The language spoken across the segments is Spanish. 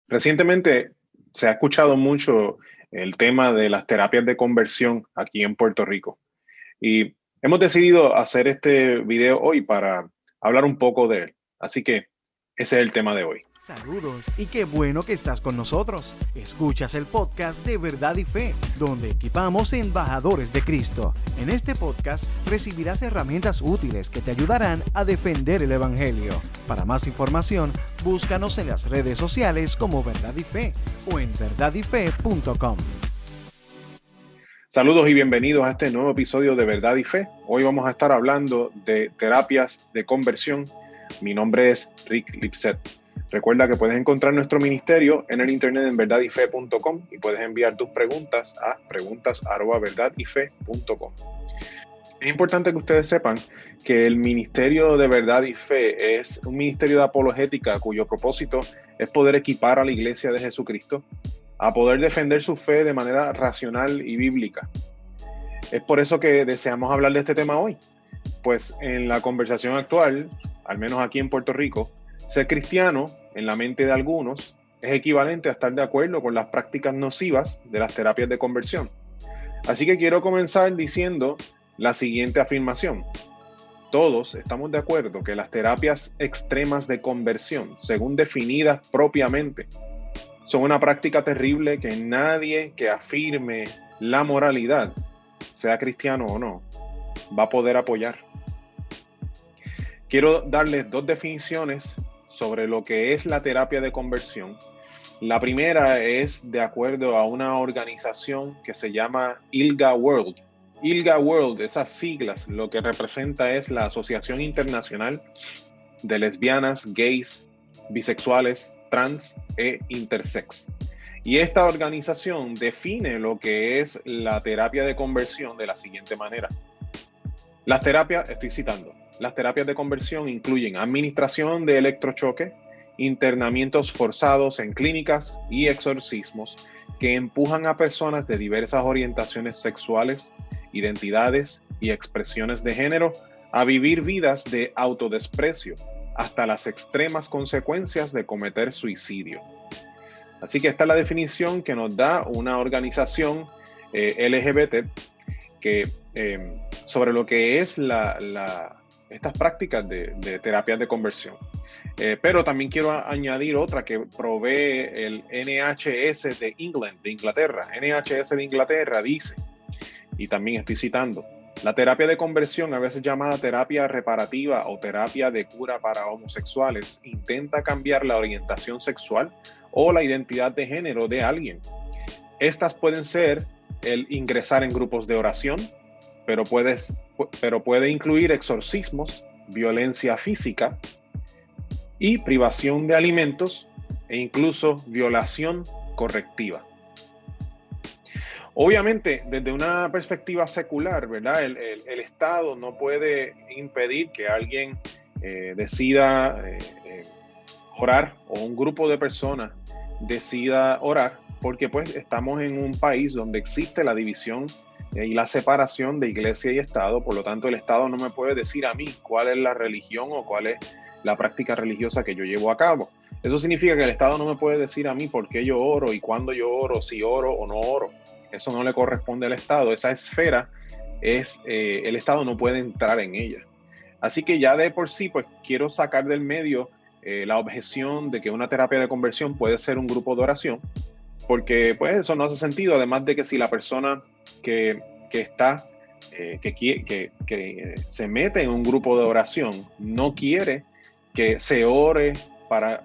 Recientemente se ha escuchado mucho el tema de las terapias de conversión aquí en Puerto Rico y hemos decidido hacer este video hoy para hablar un poco de él. Así que ese es el tema de hoy. Saludos y qué bueno que estás con nosotros. Escuchas el podcast de Verdad y Fe, donde equipamos embajadores de Cristo. En este podcast recibirás herramientas útiles que te ayudarán a defender el Evangelio. Para más información, búscanos en las redes sociales como Verdad y Fe o en verdadyfe.com. Saludos y bienvenidos a este nuevo episodio de Verdad y Fe. Hoy vamos a estar hablando de terapias de conversión. Mi nombre es Rick Lipset. Recuerda que puedes encontrar nuestro ministerio en el internet en verdadyfe.com y puedes enviar tus preguntas a preguntas@verdadyfe.com. Es importante que ustedes sepan que el Ministerio de Verdad y Fe es un ministerio de apologética cuyo propósito es poder equipar a la Iglesia de Jesucristo a poder defender su fe de manera racional y bíblica. Es por eso que deseamos hablar de este tema hoy, pues en la conversación actual, al menos aquí en Puerto Rico, ser cristiano, en la mente de algunos, es equivalente a estar de acuerdo con las prácticas nocivas de las terapias de conversión. Así que quiero comenzar diciendo la siguiente afirmación. Todos estamos de acuerdo que las terapias extremas de conversión, según definidas propiamente, son una práctica terrible que nadie que afirme la moralidad, sea cristiano o no, va a poder apoyar. Quiero darles dos definiciones sobre lo que es la terapia de conversión. La primera es de acuerdo a una organización que se llama ILGA World. ILGA World, esas siglas, lo que representa es la Asociación Internacional de Lesbianas, Gays, Bisexuales, Trans e Intersex. Y esta organización define lo que es la terapia de conversión de la siguiente manera. Las terapias, estoy citando, las terapias de conversión incluyen administración de electrochoque, internamientos forzados en clínicas y exorcismos que empujan a personas de diversas orientaciones sexuales, identidades y expresiones de género a vivir vidas de autodesprecio hasta las extremas consecuencias de cometer suicidio. Así que esta es la definición que nos da una organización LGBT que, sobre lo que es estas prácticas de terapias de conversión. Pero también quiero añadir otra que provee el NHS de Inglaterra. NHS de Inglaterra dice, y también estoy citando, la terapia de conversión, a veces llamada terapia reparativa o terapia de cura para homosexuales, intenta cambiar la orientación sexual o la identidad de género de alguien. Estas pueden ser el ingresar en grupos de oración, pero puede incluir exorcismos, violencia física y privación de alimentos e incluso violación correctiva. Obviamente, desde una perspectiva secular, ¿verdad? El Estado no puede impedir que alguien decida orar o un grupo de personas decida orar, porque pues estamos en un país donde existe la división y la separación de iglesia y Estado. Por lo tanto, el Estado no me puede decir a mí cuál es la religión o cuál es la práctica religiosa que yo llevo a cabo. Eso significa que el Estado no me puede decir a mí por qué yo oro y cuándo yo oro, si oro o no oro. Eso no le corresponde al Estado. Esa esfera el Estado no puede entrar en ella. Así que ya de por sí, pues quiero sacar del medio la objeción de que una terapia de conversión puede ser un grupo de oración, porque pues eso no hace sentido. Además de que si la persona que se mete en un grupo de oración no quiere que se ore para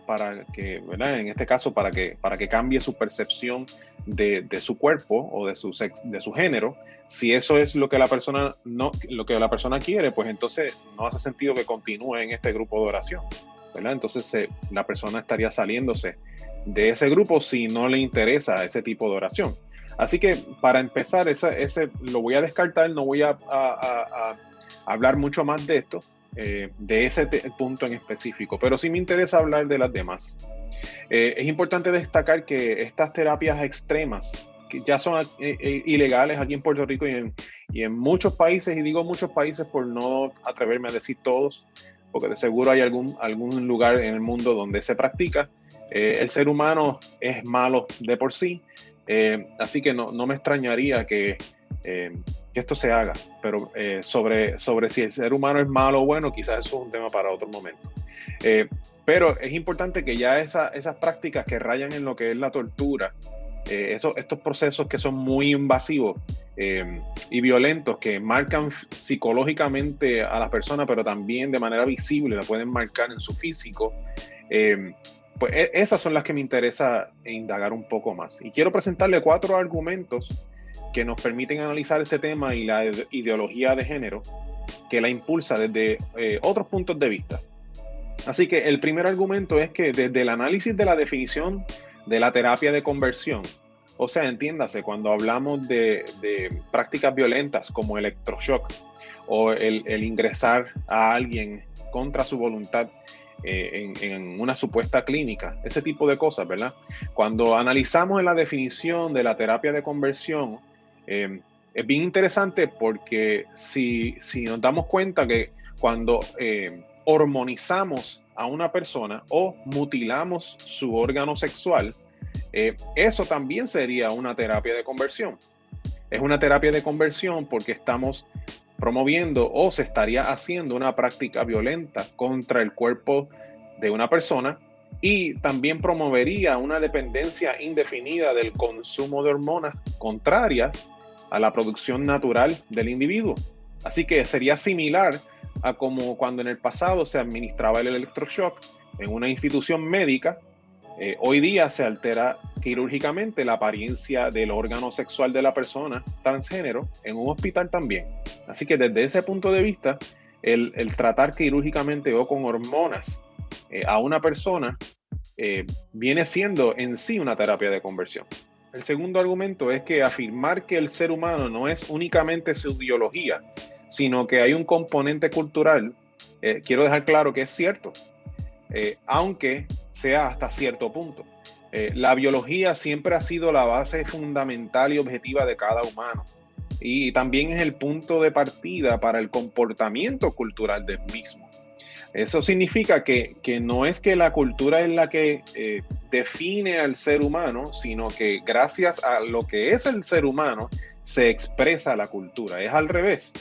que, ¿verdad? En este caso, para que cambie su percepción de su cuerpo o de su género, si eso es lo que la persona quiere, pues entonces no hace sentido que continúe en este grupo de oración, ¿verdad? Entonces la persona estaría saliéndose de ese grupo si no le interesa ese tipo de oración. Así que para empezar, ese lo voy a descartar, no voy a hablar mucho más de esto, de ese punto en específico, pero sí me interesa hablar de las demás. Es importante destacar que estas terapias extremas, que ya son ilegales aquí en Puerto Rico y en muchos países, y digo muchos países por no atreverme a decir todos, porque de seguro hay algún lugar en el mundo donde se practica, El ser humano es malo de por sí, así que no me extrañaría que esto se haga, pero sobre si el ser humano es malo o bueno, quizás eso es un tema para otro momento. Pero es importante que ya esas prácticas que rayan en lo que es la tortura, estos procesos que son muy invasivos y violentos, que marcan psicológicamente a las personas, pero también de manera visible, la pueden marcar en su físico, pues esas son las que me interesa indagar un poco más. Y quiero presentarle 4 argumentos que nos permiten analizar este tema y la ideología de género que la impulsa desde otros puntos de vista. Así que el primer argumento es que desde el análisis de la definición de la terapia de conversión, o sea, entiéndase, cuando hablamos de prácticas violentas como electroshock o el ingresar a alguien contra su voluntad en una supuesta clínica, ese tipo de cosas, ¿verdad? Cuando analizamos la definición de la terapia de conversión, es bien interesante porque si nos damos cuenta que cuando hormonizamos a una persona o mutilamos su órgano sexual, eso también sería una terapia de conversión. Es una terapia de conversión porque estamos promoviendo o se estaría haciendo una práctica violenta contra el cuerpo de una persona y también promovería una dependencia indefinida del consumo de hormonas contrarias a la producción natural del individuo. Así que sería similar a como cuando en el pasado se administraba el electroshock en una institución médica. Hoy día se altera quirúrgicamente la apariencia del órgano sexual de la persona transgénero en un hospital también. Así que desde ese punto de vista, el tratar quirúrgicamente o con hormonas a una persona viene siendo en sí una terapia de conversión. El segundo argumento es que afirmar que el ser humano no es únicamente su biología, sino que hay un componente cultural, quiero dejar claro que es cierto, aunque sea hasta cierto punto. La biología siempre ha sido la base fundamental y objetiva de cada humano y también es el punto de partida para el comportamiento cultural del mismo. Eso significa que no es que la cultura es la que define al ser humano, sino que gracias a lo que es el ser humano se expresa la cultura. Es al revés.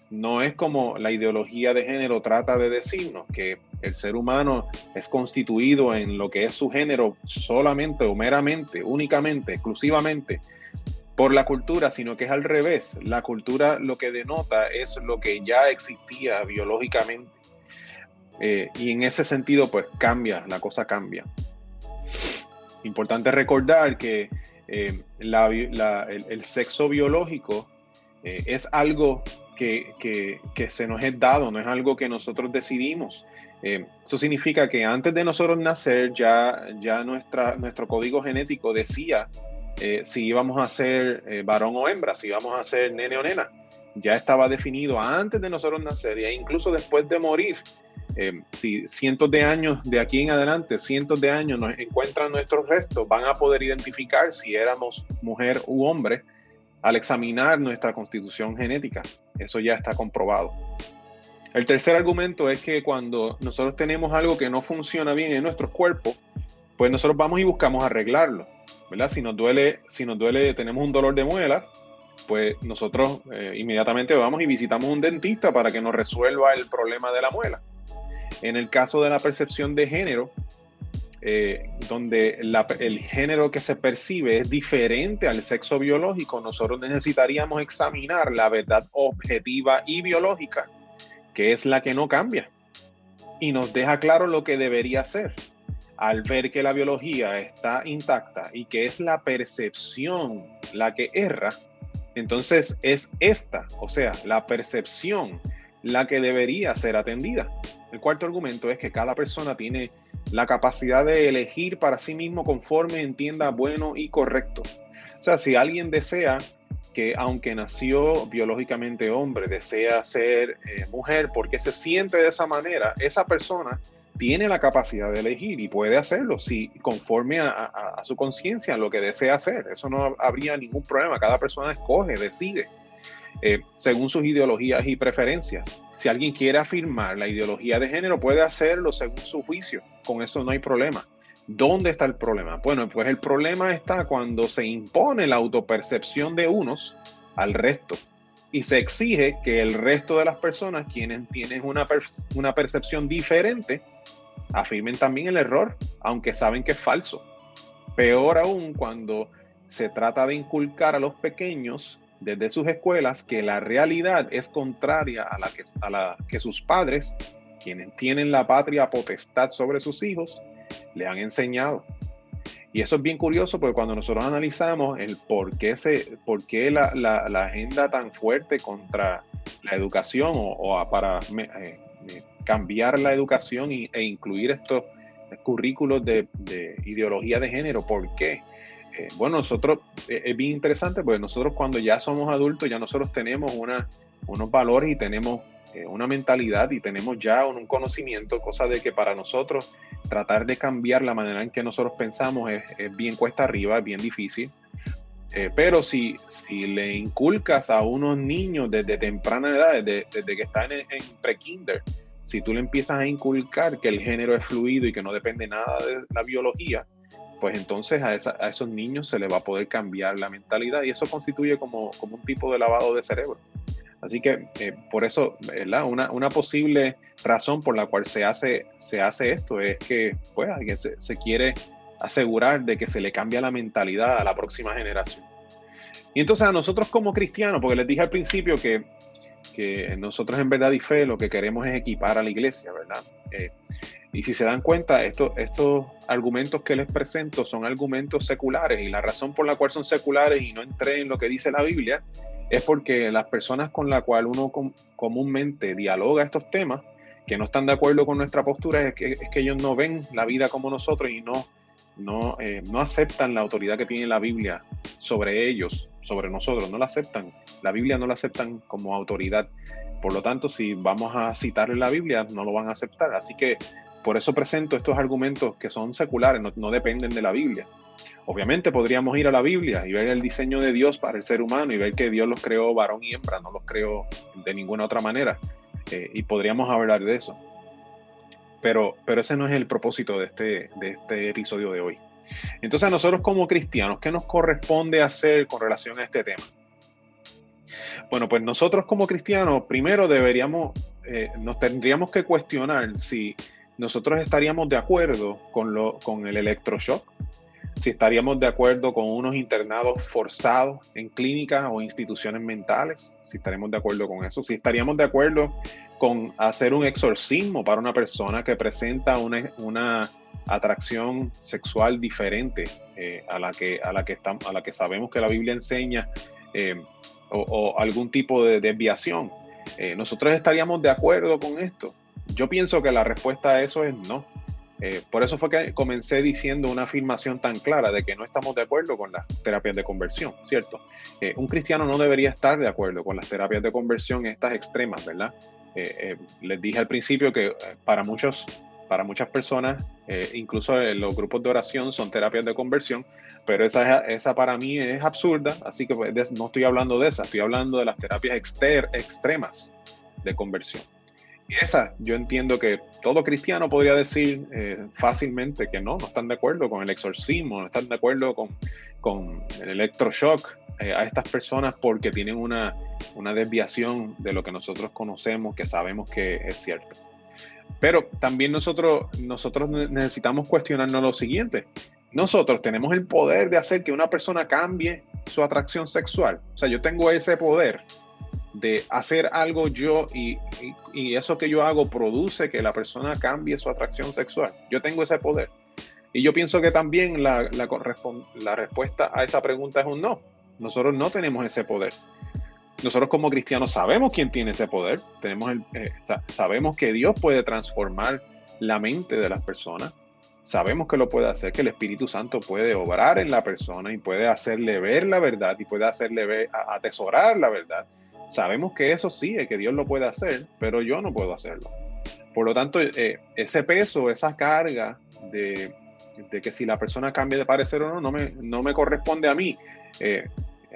No es como la ideología de género trata de decirnos, que el ser humano es constituido en lo que es su género solamente o meramente, únicamente, exclusivamente por la cultura, sino que es al revés. La cultura lo que denota es lo que ya existía biológicamente. Y en ese sentido, pues la cosa cambia. Importante recordar que el sexo biológico es algo que se nos es dado, no es algo que nosotros decidimos. Eso significa que antes de nosotros nacer, ya nuestro código genético decía si íbamos a ser varón o hembra, si íbamos a ser nene o nena. Ya estaba definido antes de nosotros nacer e incluso después de morir. Si cientos de años de aquí en adelante, cientos de años nos encuentran nuestros restos, van a poder identificar si éramos mujer u hombre al examinar nuestra constitución genética. Eso ya está comprobado. El tercer argumento es que cuando nosotros tenemos algo que no funciona bien en nuestros cuerpos, pues nosotros vamos y buscamos arreglarlo, ¿verdad? Si nos duele, tenemos un dolor de muela, pues nosotros inmediatamente vamos y visitamos un dentista para que nos resuelva el problema de la muela. En el caso de la percepción de género, donde el género que se percibe es diferente al sexo biológico, nosotros necesitaríamos examinar la verdad objetiva y biológica, que es la que no cambia y nos deja claro lo que debería ser. Al ver que la biología está intacta y que es la percepción la que erra, entonces es esta, o sea, la percepción la que debería ser atendida. El cuarto argumento es que cada persona tiene la capacidad de elegir para sí mismo conforme entienda bueno y correcto. O sea, si alguien desea que, aunque nació biológicamente hombre, desea ser mujer porque se siente de esa manera, esa persona tiene la capacidad de elegir y puede hacerlo si conforme a su conciencia lo que desea hacer. Eso no habría ningún problema. Cada persona escoge, decide según sus ideologías y preferencias. Si alguien quiere afirmar la ideología de género, puede hacerlo según su juicio. Con eso no hay problema. ¿Dónde está el problema? Bueno, pues el problema está cuando se impone la autopercepción de unos al resto y se exige que el resto de las personas, quienes tienen una percepción diferente, afirmen también el error, aunque saben que es falso. Peor aún cuando se trata de inculcar a los pequeños desde sus escuelas que la realidad es contraria a la que sus padres, quienes tienen la patria potestad sobre sus hijos, le han enseñado. Y eso es bien curioso porque cuando nosotros analizamos el por qué la agenda tan fuerte contra la educación o para cambiar la educación e incluir estos currículos de ideología de género, ¿por qué? Bueno, nosotros, es bien interesante porque nosotros cuando ya somos adultos, ya nosotros tenemos unos valores y tenemos una mentalidad y tenemos ya un conocimiento, cosa de que para nosotros tratar de cambiar la manera en que nosotros pensamos es bien cuesta arriba, es bien difícil. Pero si le inculcas a unos niños desde temprana edad, desde que están en pre-kinder, si tú le empiezas a inculcar que el género es fluido y que no depende nada de la biología, pues entonces a esos niños se les va a poder cambiar la mentalidad y eso constituye como un tipo de lavado de cerebro. Así que por eso, ¿verdad? Una posible razón por la cual se hace esto es que, pues, se quiere asegurar de que se le cambia la mentalidad a la próxima generación. Y entonces a nosotros como cristianos, porque les dije al principio que nosotros en Verdad y Fe lo que queremos es equipar a la iglesia, ¿verdad? Y si se dan cuenta, estos argumentos que les presento son argumentos seculares y la razón por la cual son seculares y no entré en lo que dice la Biblia es porque las personas con las cuales uno comúnmente dialoga estos temas, que no están de acuerdo con nuestra postura, es que ellos no ven la vida como nosotros y no aceptan la autoridad que tiene la Biblia sobre ellos, sobre nosotros, no la aceptan. La Biblia no la aceptan como autoridad. Por lo tanto, si vamos a citarle la Biblia, no lo van a aceptar. Así que por eso presento estos argumentos que son seculares, no dependen de la Biblia. Obviamente podríamos ir a la Biblia y ver el diseño de Dios para el ser humano y ver que Dios los creó varón y hembra, no los creó de ninguna otra manera. Y podríamos hablar de eso. Pero ese no es el propósito de este episodio de hoy. Entonces a nosotros como cristianos, ¿qué nos corresponde hacer con relación a este tema? Bueno, pues nosotros como cristianos primero nos tendríamos que cuestionar si nosotros estaríamos de acuerdo con el electroshock, si estaríamos de acuerdo con unos internados forzados en clínicas o instituciones mentales, si estaremos de acuerdo con eso, si estaríamos de acuerdo con hacer un exorcismo para una persona que presenta una atracción sexual diferente a la que sabemos que la Biblia enseña, o algún tipo de desviación. ¿Nosotros estaríamos de acuerdo con esto? Yo pienso que la respuesta a eso es no. Por eso fue que comencé diciendo una afirmación tan clara de que no estamos de acuerdo con las terapias de conversión, ¿cierto? Un cristiano no debería estar de acuerdo con las terapias de conversión estas extremas, ¿verdad? Les dije al principio que para muchas personas, incluso los grupos de oración son terapias de conversión, pero esa para mí es absurda, así que pues, no estoy hablando de esa, estoy hablando de las terapias extremas de conversión. Y esa, yo entiendo que todo cristiano podría decir fácilmente que no están de acuerdo con el exorcismo, no están de acuerdo con el electroshock a estas personas porque tienen una desviación de lo que nosotros conocemos, que sabemos que es cierto. Pero también nosotros necesitamos cuestionarnos lo siguiente. Nosotros tenemos el poder de hacer que una persona cambie su atracción sexual. O sea, yo tengo ese poder de hacer algo yo y eso que yo hago produce que la persona cambie su atracción sexual. Yo tengo ese poder. Y yo pienso que también la respuesta a esa pregunta es un no. Nosotros no tenemos ese poder. Nosotros como cristianos sabemos quién tiene ese poder. Sabemos que Dios puede transformar la mente de las personas. Sabemos que lo puede hacer, que el Espíritu Santo puede obrar en la persona y puede hacerle ver la verdad y puede hacerle atesorar la verdad. Sabemos que eso sí, que Dios lo puede hacer, pero yo no puedo hacerlo. Por lo tanto, ese peso, esa carga de que si la persona cambia de parecer o no me corresponde a mí.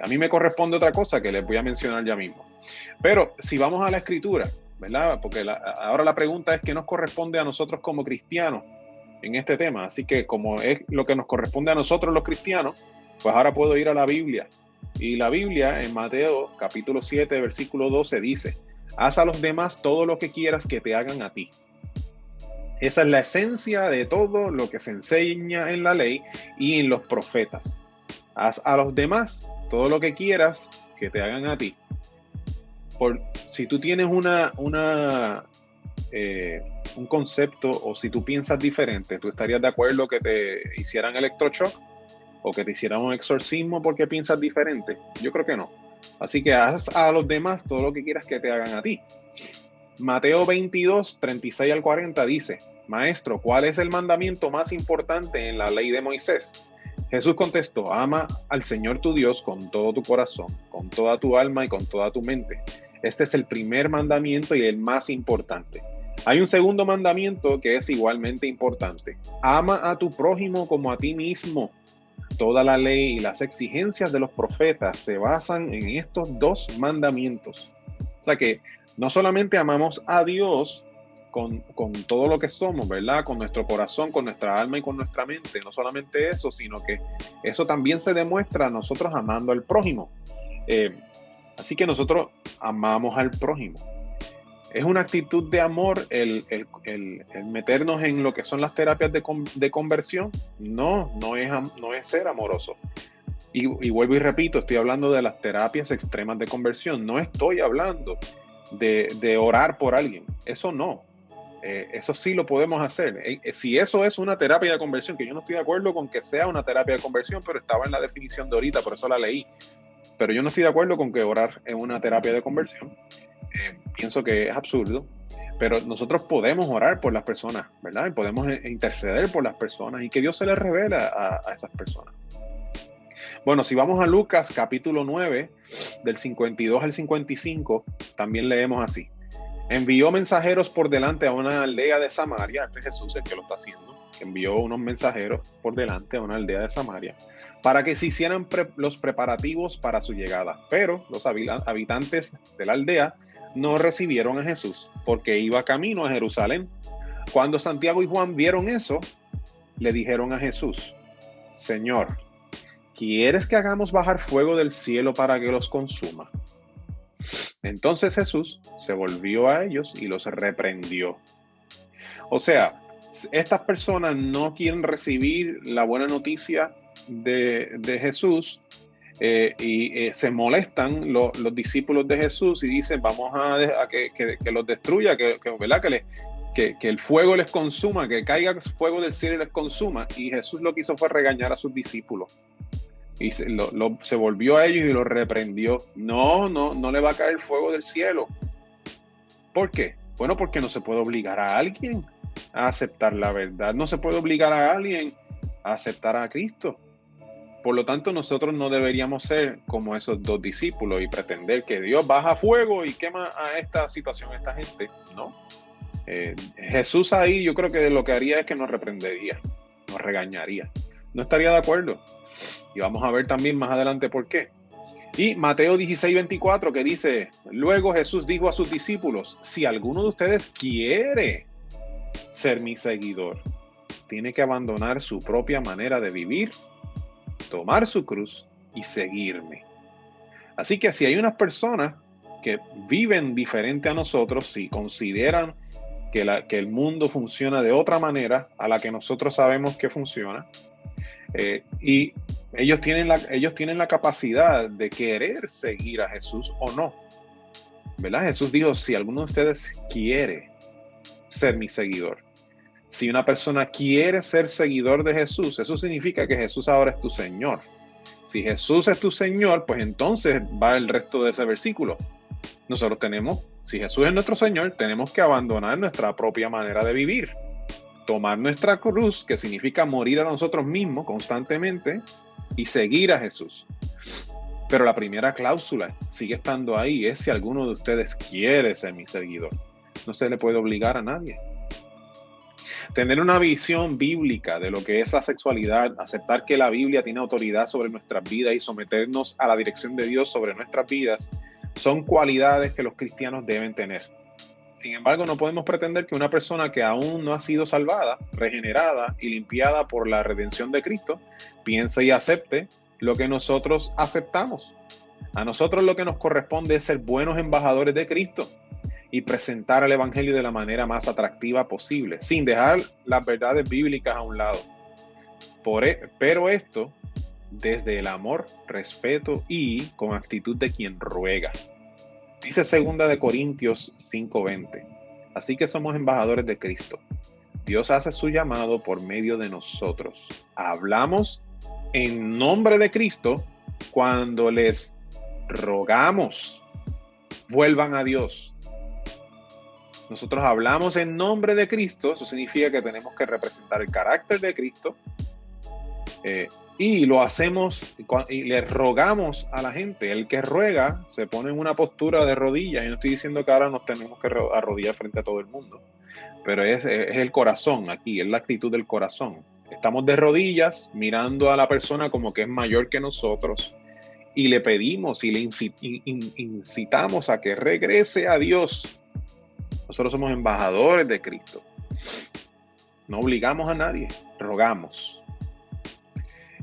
A mí me corresponde otra cosa que les voy a mencionar ya mismo. Pero si vamos a la Escritura, ¿verdad? Porque ahora la pregunta es ¿qué nos corresponde a nosotros como cristianos en este tema. Así que como es lo que nos corresponde a nosotros los cristianos, pues ahora puedo ir a la Biblia. Y la Biblia en Mateo capítulo 7, versículo 12 dice: haz a los demás todo lo que quieras que te hagan a ti. Esa es la esencia de todo lo que se enseña en la ley y en los profetas. Haz a los demás todo lo que quieras que te hagan a ti. Si tú tienes un concepto, o si tú piensas diferente, ¿tú estarías de acuerdo que te hicieran electroshock o que te hicieran un exorcismo porque piensas diferente? Yo creo que no. Así que haz a los demás todo lo que quieras que te hagan a ti. Mateo 22, 36 al 40 dice: Maestro, ¿cuál es el mandamiento más importante en la ley de Moisés? Jesús contestó: ama al Señor tu Dios con todo tu corazón, con toda tu alma y con toda tu mente. Este es el primer mandamiento y el más importante. Hay un segundo mandamiento que es igualmente importante: ama a tu prójimo como a ti mismo. Toda la ley y las exigencias de los profetas se basan en estos dos mandamientos. O sea que no solamente amamos a Dios con todo lo que somos, ¿verdad? Con nuestro corazón, con nuestra alma y con nuestra mente. No solamente eso, sino que eso también se demuestra a nosotros amando al prójimo. Así que nosotros amamos al prójimo. ¿Es una actitud de amor el meternos en lo que son las terapias de conversión? No es ser amoroso. Y vuelvo y repito, estoy hablando de las terapias extremas de conversión. No estoy hablando de orar por alguien. Eso no. Eso sí lo podemos hacer. Si eso es una terapia de conversión, que yo no estoy de acuerdo con que sea una terapia de conversión, pero estaba en la definición de ahorita, por eso la leí. Pero yo no estoy de acuerdo con que orar es una terapia de conversión. Pienso que es absurdo, pero nosotros podemos orar por las personas, ¿verdad? Y podemos interceder por las personas y que Dios se les revela a esas personas. Bueno, si vamos a Lucas capítulo 9, del 52 al 55, también leemos así: envió mensajeros por delante a una aldea de Samaria. Este es Jesús el que lo está haciendo. Envió unos mensajeros por delante a una aldea de Samaria para que se hicieran los preparativos para su llegada. Pero los habitantes de la aldea no recibieron a Jesús porque iba camino a Jerusalén. Cuando Santiago y Juan vieron eso, le dijeron a Jesús: Señor, ¿quieres que hagamos bajar fuego del cielo para que los consuma? Entonces Jesús se volvió a ellos y los reprendió. O sea, estas personas no quieren recibir la buena noticia de Jesús y se molestan los discípulos de Jesús y dicen: vamos a que los destruya, ¿verdad? Que el fuego les consuma, que caiga fuego del cielo y les consuma. Y Jesús lo que hizo fue regañar a sus discípulos. Y se volvió a ellos y los reprendió. No le va a caer fuego del cielo. ¿Por qué? Bueno, porque no se puede obligar a alguien a aceptar la verdad. No se puede obligar a alguien a aceptar a Cristo. Por lo tanto, nosotros no deberíamos ser como esos dos discípulos y pretender que Dios baja fuego y quema a esta situación, a esta gente. No. Jesús ahí yo creo que lo que haría es que nos reprendería, nos regañaría. No estaría de acuerdo. Y vamos a ver también más adelante por qué. Y Mateo 16, 24 que dice: luego Jesús dijo a sus discípulos: si alguno de ustedes quiere ser mi seguidor, tiene que abandonar su propia manera de vivir, tomar su cruz y seguirme. Así que si hay unas personas que viven diferente a nosotros, si consideran que el mundo funciona de otra manera a la que nosotros sabemos que funciona, y ellos tienen la capacidad de querer seguir a Jesús o no, ¿verdad? Jesús dijo: si alguno de ustedes quiere ser mi seguidor. Si una persona quiere ser seguidor de Jesús, eso significa que Jesús ahora es tu Señor. Si Jesús es tu Señor, pues entonces va el resto de ese versículo. Nosotros si Jesús es nuestro Señor, tenemos que abandonar nuestra propia manera de vivir. Tomar nuestra cruz, que significa morir a nosotros mismos constantemente, y seguir a Jesús. Pero la primera cláusula sigue estando ahí, es si alguno de ustedes quiere ser mi seguidor. No se le puede obligar a nadie. Tener una visión bíblica de lo que es la sexualidad, aceptar que la Biblia tiene autoridad sobre nuestras vidas y someternos a la dirección de Dios sobre nuestras vidas, son cualidades que los cristianos deben tener. Sin embargo, no podemos pretender que una persona que aún no ha sido salvada, regenerada y limpiada por la redención de Cristo, piense y acepte lo que nosotros aceptamos. A nosotros lo que nos corresponde es ser buenos embajadores de Cristo y presentar el Evangelio de la manera más atractiva posible, sin dejar las verdades bíblicas a un lado. Pero esto desde el amor, respeto y con actitud de quien ruega. Dice 2 Corintios 5:20. Así que somos embajadores de Cristo. Dios hace su llamado por medio de nosotros. Hablamos en nombre de Cristo cuando les rogamos, vuelvan a Dios. Nosotros hablamos en nombre de Cristo, eso significa que tenemos que representar el carácter de Cristo, y lo hacemos y le rogamos a la gente. El que ruega se pone en una postura de rodillas, y no estoy diciendo que ahora nos tenemos que arrodillar frente a todo el mundo, pero es el corazón aquí, es la actitud del corazón. Estamos de rodillas mirando a la persona como que es mayor que nosotros y le pedimos y le incitamos a que regrese a Dios. Nosotros somos embajadores de Cristo. No obligamos a nadie, rogamos.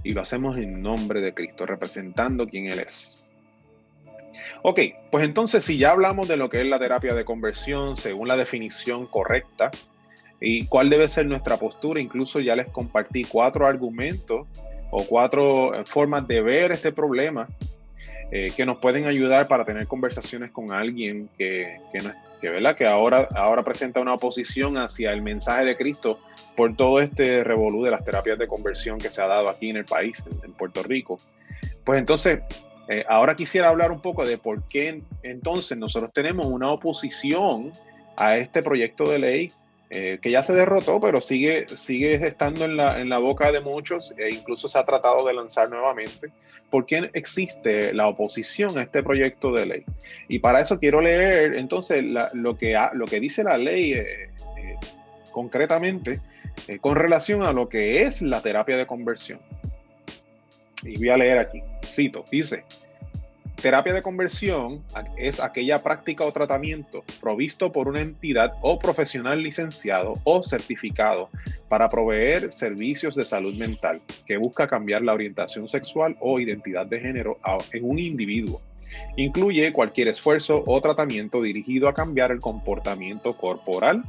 Y lo hacemos en nombre de Cristo, representando quién Él es. Ok, pues entonces si ya hablamos de lo que es la terapia de conversión según la definición correcta y cuál debe ser nuestra postura, incluso ya les compartí 4 argumentos o 4 formas de ver este problema que nos pueden ayudar para tener conversaciones con alguien que ahora presenta una oposición hacia el mensaje de Cristo por todo este revolú de las terapias de conversión que se ha dado aquí en el país, en Puerto Rico. Pues entonces, ahora quisiera hablar un poco de por qué entonces nosotros tenemos una oposición a este proyecto de ley que ya se derrotó, pero sigue estando en la boca de muchos e incluso se ha tratado de lanzar nuevamente. ¿Por qué existe la oposición a este proyecto de ley? Y para eso quiero leer entonces lo que dice la ley concretamente con relación a lo que es la terapia de conversión. Y voy a leer aquí, cito, dice: terapia de conversión es aquella práctica o tratamiento provisto por una entidad o profesional licenciado o certificado para proveer servicios de salud mental que busca cambiar la orientación sexual o identidad de género en un individuo. Incluye cualquier esfuerzo o tratamiento dirigido a cambiar el comportamiento corporal,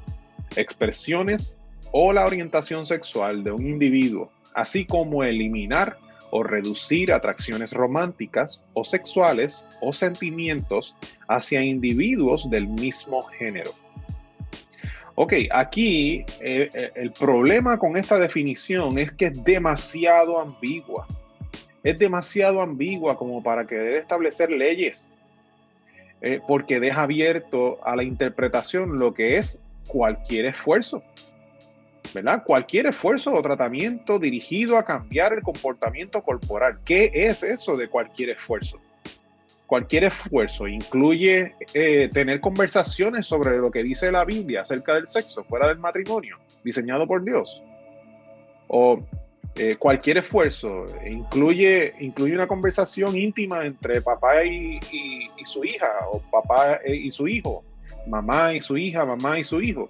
expresiones o la orientación sexual de un individuo, así como eliminar o reducir atracciones románticas o sexuales o sentimientos hacia individuos del mismo género. Ok, aquí el problema con esta definición es que es demasiado ambigua. Es demasiado ambigua como para querer establecer leyes, porque deja abierto a la interpretación lo que es cualquier esfuerzo. ¿Verdad? Cualquier esfuerzo o tratamiento dirigido a cambiar el comportamiento corporal. ¿Qué es eso de cualquier esfuerzo? Cualquier esfuerzo incluye tener conversaciones sobre lo que dice la Biblia acerca del sexo fuera del matrimonio, diseñado por Dios. O cualquier esfuerzo incluye una conversación íntima entre papá y su hija, o papá y su hijo, mamá y su hija, mamá y su hijo.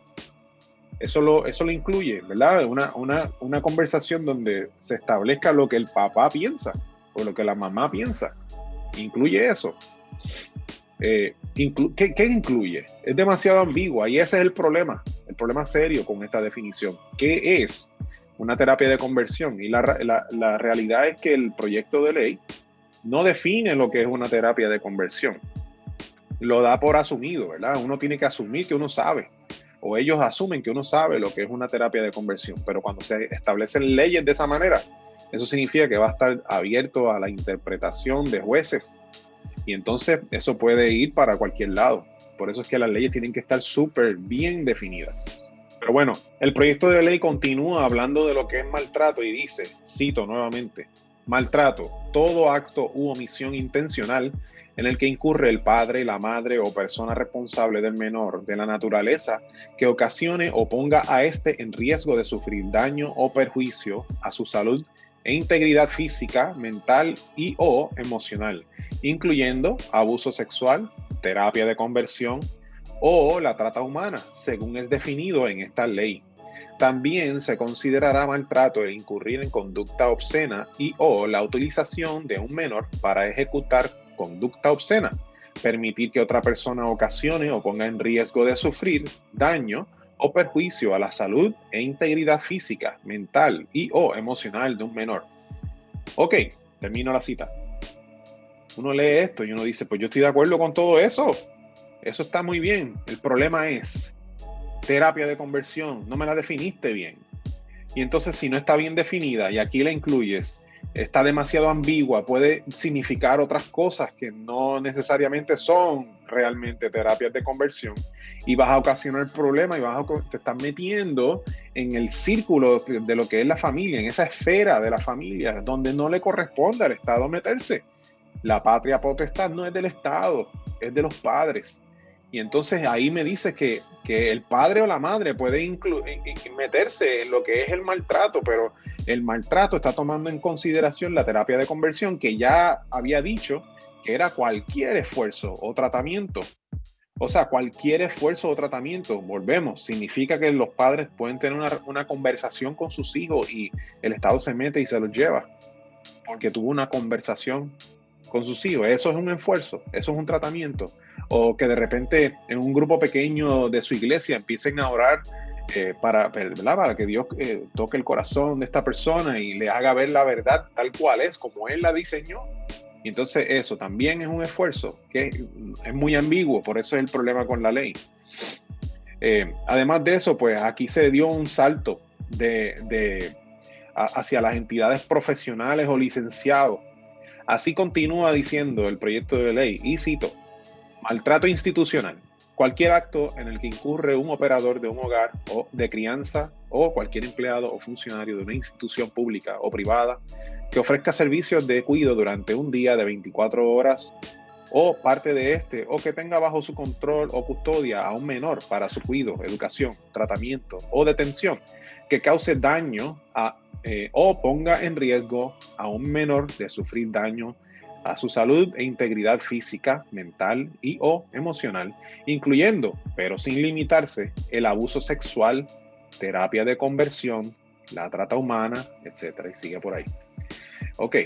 Eso lo incluye, ¿verdad? Una conversación donde se establezca lo que el papá piensa o lo que la mamá piensa. Incluye eso. ¿Qué incluye? Es demasiado ambigua y ese es el problema serio con esta definición. ¿Qué es una terapia de conversión? Y la realidad es que el proyecto de ley no define lo que es una terapia de conversión. Lo da por asumido, ¿verdad? Uno tiene que asumir que uno sabe. O ellos asumen que uno sabe lo que es una terapia de conversión, pero cuando se establecen leyes de esa manera, eso significa que va a estar abierto a la interpretación de jueces, y entonces eso puede ir para cualquier lado. Por eso es que las leyes tienen que estar súper bien definidas. Pero bueno, el proyecto de ley continúa hablando de lo que es maltrato y dice, cito nuevamente: maltrato, todo acto u omisión intencional en el que incurre el padre, la madre o persona responsable del menor de la naturaleza que ocasione o ponga a éste en riesgo de sufrir daño o perjuicio a su salud e integridad física, mental y o emocional, incluyendo abuso sexual, terapia de conversión o la trata humana, según es definido en esta ley. También se considerará maltrato el incurrir en conducta obscena y o la utilización de un menor para ejecutar conducta obscena, permitir que otra persona ocasione o ponga en riesgo de sufrir daño o perjuicio a la salud e integridad física, mental y o emocional de un menor. Ok, termino la cita. Uno lee esto y uno dice, pues yo estoy de acuerdo con todo eso. Eso está muy bien. El problema es terapia de conversión. No me la definiste bien. Y entonces si no está bien definida y aquí la incluyes, está demasiado ambigua, puede significar otras cosas que no necesariamente son realmente terapias de conversión y vas a ocasionar problemas y te estás metiendo en el círculo de lo que es la familia, en esa esfera de la familia donde no le corresponde al Estado meterse. La patria potestad no es del Estado, es de los padres. Y entonces ahí me dice que el padre o la madre puede meterse en lo que es el maltrato, pero el maltrato está tomando en consideración la terapia de conversión, que ya había dicho que era cualquier esfuerzo o tratamiento. O sea, cualquier esfuerzo o tratamiento, volvemos, significa que los padres pueden tener una conversación con sus hijos y el Estado se mete y se los lleva porque tuvo una conversación con sus hijos. Eso es un esfuerzo, eso es un tratamiento. O que de repente en un grupo pequeño de su iglesia empiecen a orar para que Dios toque el corazón de esta persona y le haga ver la verdad tal cual es, como Él la diseñó. Y entonces eso también es un esfuerzo que es muy ambiguo, por eso es el problema con la ley. Además de eso, pues aquí se dio un salto hacia las entidades profesionales o licenciados. Así continúa diciendo el proyecto de ley, y cito, maltrato institucional. Cualquier acto en el que incurre un operador de un hogar o de crianza o cualquier empleado o funcionario de una institución pública o privada que ofrezca servicios de cuidado durante un día de 24 horas o parte de este, o que tenga bajo su control o custodia a un menor para su cuidado, educación, tratamiento o detención, que cause daño o ponga en riesgo a un menor de sufrir daño a su salud e integridad física, mental y o emocional, incluyendo, pero sin limitarse, el abuso sexual, terapia de conversión, la trata humana, etcétera, y sigue por ahí. Ok,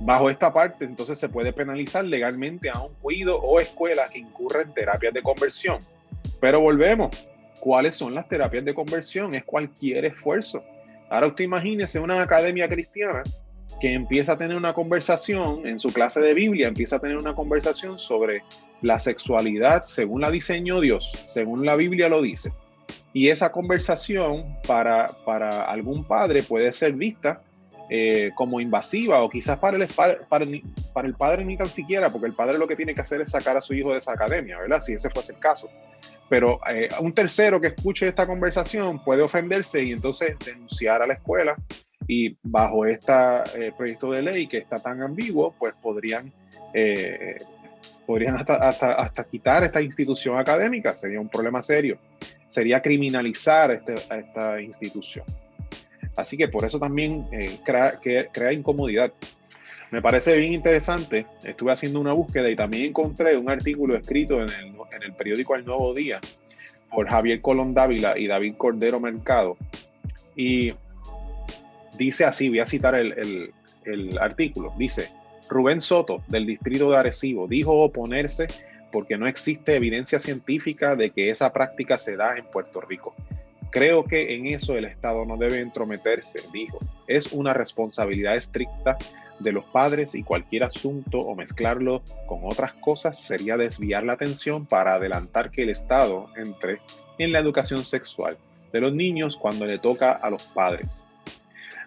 bajo esta parte entonces se puede penalizar legalmente a un cuido o escuela que incurra en terapias de conversión. Pero volvemos, ¿cuáles son las terapias de conversión? Es cualquier esfuerzo. Ahora usted imagínese una academia cristiana que empieza a tener una conversación en su clase de Biblia, empieza a tener una conversación sobre la sexualidad según la diseñó Dios, según la Biblia lo dice. Y esa conversación para algún padre puede ser vista como invasiva o quizás para el padre ni tan siquiera, porque el padre lo que tiene que hacer es sacar a su hijo de esa academia, ¿verdad? Si ese fuese el caso. Pero un tercero que escuche esta conversación puede ofenderse y entonces denunciar a la escuela. Y bajo este proyecto de ley que está tan ambiguo, pues podrían hasta quitar esta institución académica. Sería un problema serio. Sería criminalizar a esta institución. Así que por eso también crea incomodidad. Me parece bien interesante. Estuve haciendo una búsqueda y también encontré un artículo escrito en el periódico El Nuevo Día por Javier Colón Dávila y David Cordero Mercado. Y dice así, voy a citar el artículo. Dice, Rubén Soto, del distrito de Arecibo, dijo oponerse porque no existe evidencia científica de que esa práctica se da en Puerto Rico. Creo que en eso el Estado no debe entrometerse, dijo. Es una responsabilidad estricta de los padres y cualquier asunto o mezclarlo con otras cosas sería desviar la atención para adelantar que el Estado entre en la educación sexual de los niños cuando le toca a los padres.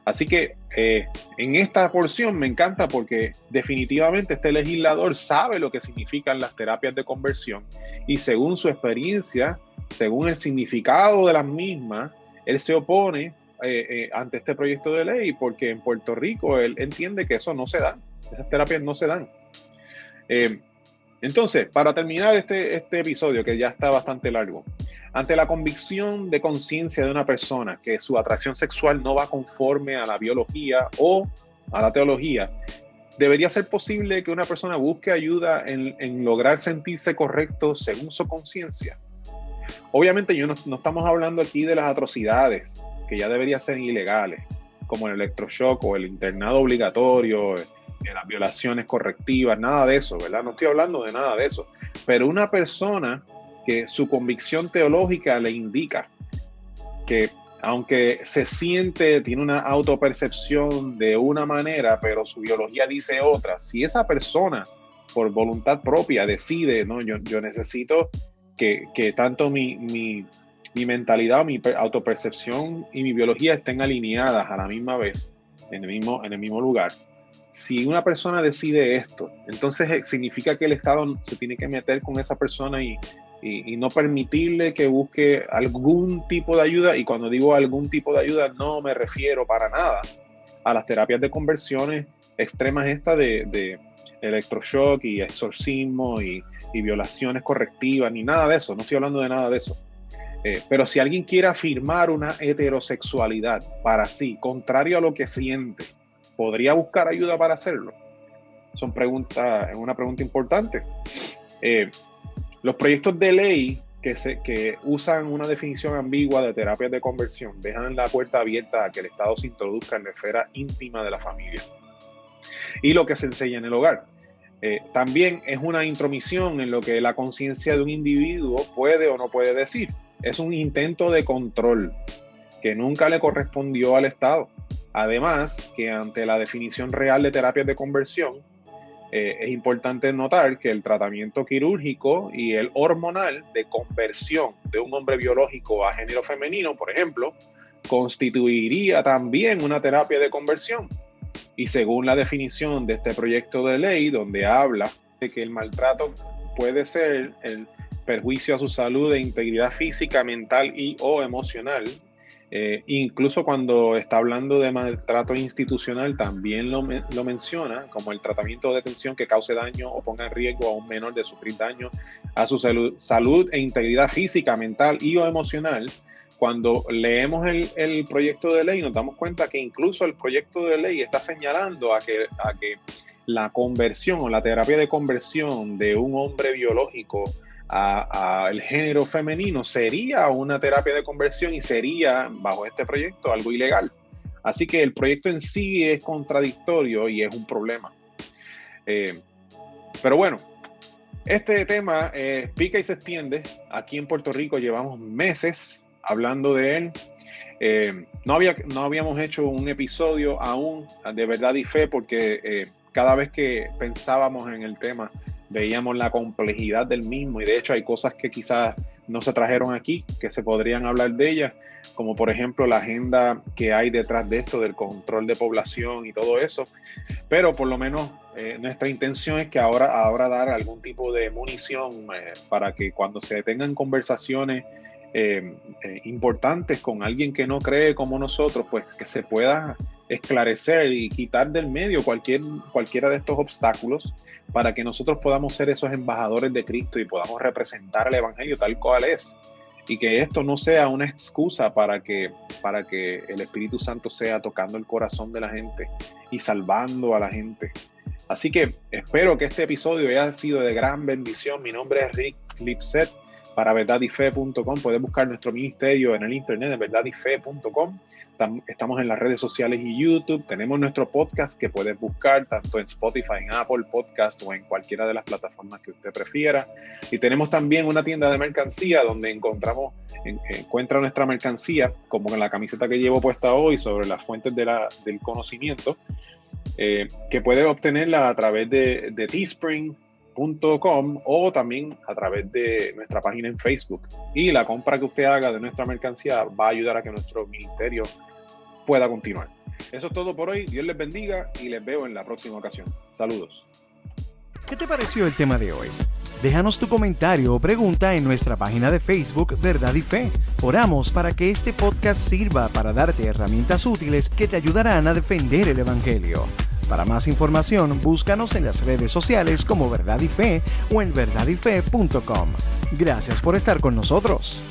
Así que en esta porción me encanta porque definitivamente este legislador sabe lo que significan las terapias de conversión y según su experiencia, según el significado de las mismas, él se opone ante este proyecto de ley porque en Puerto Rico él entiende que eso no se da, esas terapias no se dan. Entonces, para terminar este episodio que ya está bastante largo, ante la convicción de conciencia de una persona que su atracción sexual no va conforme a la biología o a la teología, ¿Debería ser posible que una persona busque ayuda en lograr sentirse correcto según su conciencia? Obviamente no estamos hablando aquí de las atrocidades que ya deberían ser ilegales, como el electroshock o el internado obligatorio, las violaciones correctivas, nada de eso, ¿verdad? No estoy hablando de nada de eso. Pero una persona que su convicción teológica le indica que aunque se siente, tiene una autopercepción de una manera, pero su biología dice otra, si esa persona por voluntad propia decide, no, yo necesito que tanto mi mentalidad, mi autopercepción y mi biología estén alineadas a la misma vez, en el mismo lugar. Si una persona decide esto, entonces significa que el Estado se tiene que meter con esa persona y no permitirle que busque algún tipo de ayuda. Y cuando digo algún tipo de ayuda, no me refiero para nada a las terapias de conversiones extremas estas de electroshock y exorcismo y violaciones correctivas, ni nada de eso. No estoy hablando de nada de eso. Pero si alguien quiere afirmar una heterosexualidad para sí, contrario a lo que siente, ¿podría buscar ayuda para hacerlo? Es una pregunta importante. Los proyectos de ley que usan una definición ambigua de terapias de conversión dejan la puerta abierta a que el Estado se introduzca en la esfera íntima de la familia y lo que se enseña en el hogar. También es una intromisión en lo que la conciencia de un individuo puede o no puede decir. Es un intento de control que nunca le correspondió al Estado. Además, que ante la definición real de terapias de conversión, es importante notar que el tratamiento quirúrgico y el hormonal de conversión de un hombre biológico a género femenino, por ejemplo, constituiría también una terapia de conversión. Y según la definición de este proyecto de ley, donde habla de que el maltrato puede ser el perjuicio a su salud e integridad física, mental y o emocional, incluso cuando está hablando de maltrato institucional, también lo menciona como el tratamiento de detención que cause daño o ponga en riesgo a un menor de sufrir daño a su salud e integridad física, mental y o emocional. Cuando leemos el proyecto de ley, nos damos cuenta que incluso el proyecto de ley está señalando a que la conversión o la terapia de conversión de un hombre biológico al género femenino sería una terapia de conversión y sería, bajo este proyecto, algo ilegal. Así que el proyecto en sí es contradictorio y es un problema. Pero bueno, este tema pica y se extiende. Aquí en Puerto Rico llevamos meses hablando de él. No habíamos hecho un episodio aún de Verdad y Fe porque cada vez que pensábamos en el tema veíamos la complejidad del mismo, y de hecho hay cosas que quizás no se trajeron aquí, que se podrían hablar de ellas, como por ejemplo la agenda que hay detrás de esto, del control de población y todo eso. Pero por lo menos nuestra intención es que ahora dar algún tipo de munición para que cuando se tengan conversaciones importantes con alguien que no cree como nosotros, pues que se pueda esclarecer y quitar del medio cualquiera de estos obstáculos para que nosotros podamos ser esos embajadores de Cristo y podamos representar el Evangelio tal cual es, y que esto no sea una excusa para que el Espíritu Santo sea tocando el corazón de la gente y salvando a la gente. Así que espero que este episodio haya sido de gran bendición. Mi nombre es Rick Lipset para verdadyfe.com. Puedes buscar nuestro ministerio en el internet de verdadyfe.com. Estamos en las redes sociales y YouTube. Tenemos nuestro podcast que puedes buscar tanto en Spotify, en Apple Podcast o en cualquiera de las plataformas que usted prefiera. Y tenemos también una tienda de mercancía donde encuentra nuestra mercancía, como en la camiseta que llevo puesta hoy sobre las fuentes del conocimiento, que puede obtenerla a través de teespring.com o también a través de nuestra página en Facebook. Y la compra que usted haga de nuestra mercancía va a ayudar a que nuestro ministerio pueda continuar. Eso es todo por hoy. Dios les bendiga y les veo en la próxima ocasión. Saludos. ¿Qué te pareció el tema de hoy? Déjanos tu comentario o pregunta en nuestra página de Facebook Verdad y Fe. Oramos para que este podcast sirva para darte herramientas útiles que te ayudarán a defender el Evangelio. Para más información, búscanos en las redes sociales como Verdad y Fe o en verdadyfe.com. Gracias por estar con nosotros.